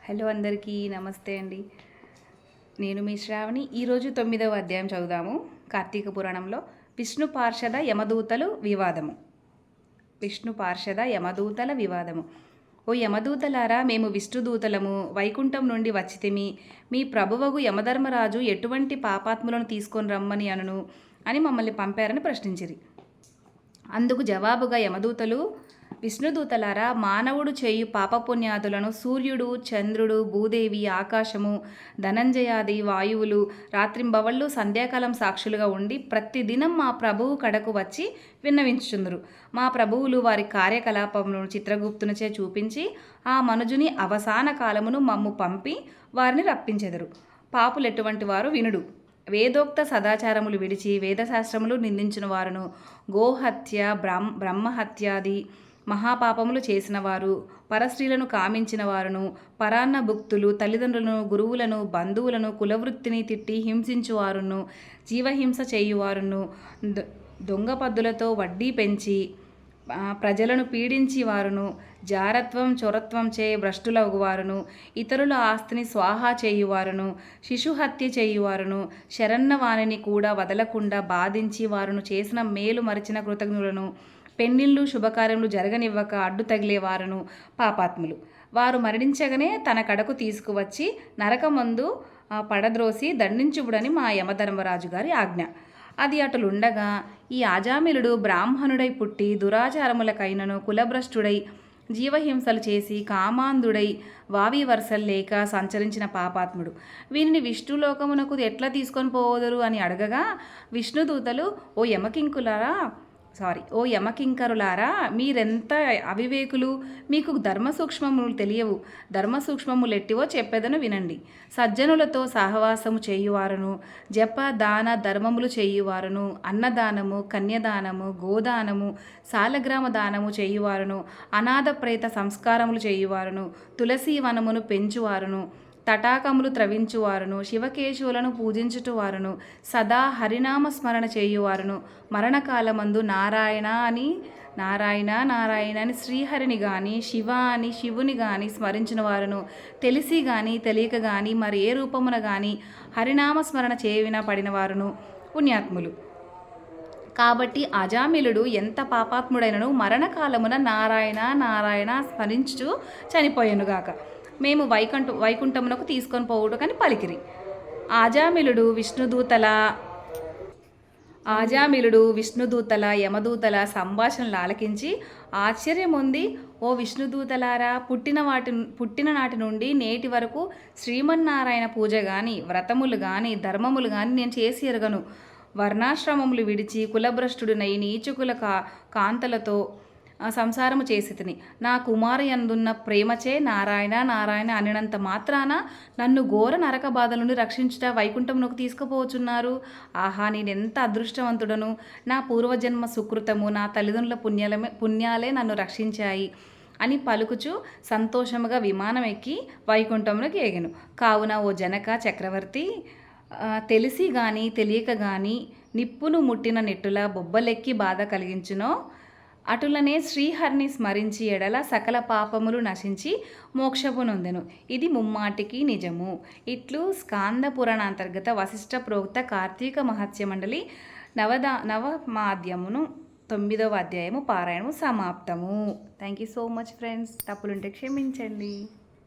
Hello అందరికీ నమస్తే అండి. నేను మీ శ్రావణి. ఈరోజు 9వ అధ్యాయం చదువుదాము. కార్తీక పురాణంలో విష్ణు పార్షద యమదూతలు వివాదము. విష్ణు పార్షద యమదూతల వివాదము. ఓ యమదూతలారా, మేము విష్ణుదూతలము, వైకుంఠం నుండి వచ్చితిమి. మీ ప్రభువగు యమధర్మరాజు ఎటువంటి పాపాత్ములను తీసుకొని రమ్మని అనును అని మమ్మల్ని పంపారని ప్రశ్నించిరి. అందుకు జవాబుగా యమదూతలు, విష్ణుదూతలారా, మానవుడు చేయు పాపపుణ్యాదులను సూర్యుడు, చంద్రుడు, భూదేవి, ఆకాశము, ధనంజయాది వాయువులు రాత్రింబవళ్ళు సంధ్యాకాలం సాక్షులుగా ఉండి ప్రతిదినం మా ప్రభువు కడకు వచ్చి విన్నవించుచుందురు. మా ప్రభువులు వారి కార్యకలాపములను చిత్రగుప్తునిచే చూపించి ఆ మనుజుని అవసాన కాలమును మమ్ము పంపి వారిని రప్పించెదరు. పాపులు ఎటువంటి వారు వినుడు. వేదోక్త సదాచారములు విడిచి వేదశాస్త్రములు నిందించిన వారును, గోహత్య, బ్రహ్మహత్యాది మహాపాపములు చేసిన వారు, పరస్త్రీలను కామించిన వారును, పరాన్న భుక్తులు, తల్లిదండ్రులను, గురువులను, బంధువులను, కులవృత్తిని తిట్టి హింసించువారును, జీవహింస చేయువారును, దొంగ పద్దులతో వడ్డీ పెంచి ప్రజలను పీడించి వారును, జారత్వం చొరత్వం చే భ్రష్టులగువారును, ఇతరుల ఆస్తిని స్వాహా చేయువారును, శిశుహత్య చేయువారును, శరన్నవాణిని కూడా వదలకుండా బాధించి వారును చేసిన మేలు మరిచిన కృతజ్ఞులను, పెళ్లిళ్ళు శుభకార్యములు జరగనివ్వక అడ్డు తగిలేవారును పాపాత్ములు. వారు మరణించగానే తన కడకు తీసుకువచ్చి నరకమందు పడద్రోసి దండించుబుడని మా యమధర్మరాజు గారి ఆజ్ఞ. అది అటులుండగా ఈ ఆజామిలుడు బ్రాహ్మణుడై పుట్టి దురాచారములకైనను కులభ్రష్టుడై జీవహింసలు చేసి కామాంధుడై వావి వరుసలు లేక సంచరించిన పాపాత్ముడు. వీరిని విష్ణులోకమునకు ఎట్లా తీసుకొని పోవదురు అని అడగగా విష్ణుదూతలు, ఓ యమకింకరులారా, మీరెంత అవివేకులు! మీకు ధర్మసూక్ష్మములు తెలియవు. ధర్మసూక్ష్మములు ఎట్టివో చెప్పేదను వినండి. సజ్జనులతో సహవాసము చేయువారును, జప దాన ధర్మములు చేయువారును, అన్నదానము, కన్యదానము, గోదానము, సాలగ్రామ దానము చేయువారును, అనాథ ప్రేత సంస్కారములు చేయువారును, తులసి వనమును పెంచువారును, తటాకములు త్రవించువారును, శివకేశవులను పూజించుటవారును, సదా హరినామ స్మరణ చేయువారును, మరణకాలమందు నారాయణ నారాయణ అని శ్రీహరిని గాని, శివ అని శివుని గాని స్మరించిన వారును, తెలిసి గాని తెలియక గాని మరి ఏ రూపమున గాని హరినామ స్మరణ చేయున పడిన వారును పుణ్యాత్ములు. కాబట్టి అజామిలుడు ఎంత పాపాత్ముడైనను మరణకాలమున నారాయణ స్మరించుచు చనిపోయానుగాక. మేము వైకుంఠమునకు తీసుకొని పోవుడు అని పలికిరి. ఆజామిలుడు విష్ణుదూతల యమదూతల సంభాషణలు ఆలకించి ఆశ్చర్యముంది. ఓ విష్ణుదూతలారా, పుట్టిన నాటి నుండి నేటి వరకు శ్రీమన్నారాయణ పూజ గాని, వ్రతములు గాని, ధర్మములు గాని నేను చేసి ఎరగను. వర్ణాశ్రమములు విడిచి కులభ్రష్టుడినై నీచుకుల కాంతలతో సంసారము చేసితిని. నా కుమారయందున్న ప్రేమచే నారాయణ అనినంత మాత్రాన నన్ను ఘోర నరక బాధల నుండి రక్షించుట వైకుంఠమునకు తీసుకుపోవచ్చున్నారు. ఆహా, నేనెంత అదృష్టవంతుడను! నా పూర్వజన్మ సుకృతము, నా తల్లిదండ్రుల పుణ్యాలే నన్ను రక్షించాయి అని పలుకుచు సంతోషముగా విమానం ఎక్కి వైకుంఠమునకు ఎగెను. కావున ఓ జనక చక్రవర్తి, తెలిసి గాని తెలియక గాని నిప్పును ముట్టిన నెట్టుల బొబ్బలెక్కి బాధ కలిగించునో అటులనే శ్రీహరిని స్మరించి ఎడల సకల పాపములు నశించి మోక్షపు నొందెను. ఇది ముమ్మాటికి నిజము. ఇట్లు స్కాంద పురాణాంతర్గత వశిష్ఠ ప్రోక్త కార్తీక మహత్య మండలి నవమాధ్యమును 9వ అధ్యాయము పారాయణము సమాప్తము. Thank you so much friends. తప్పులుంటే క్షమించండి.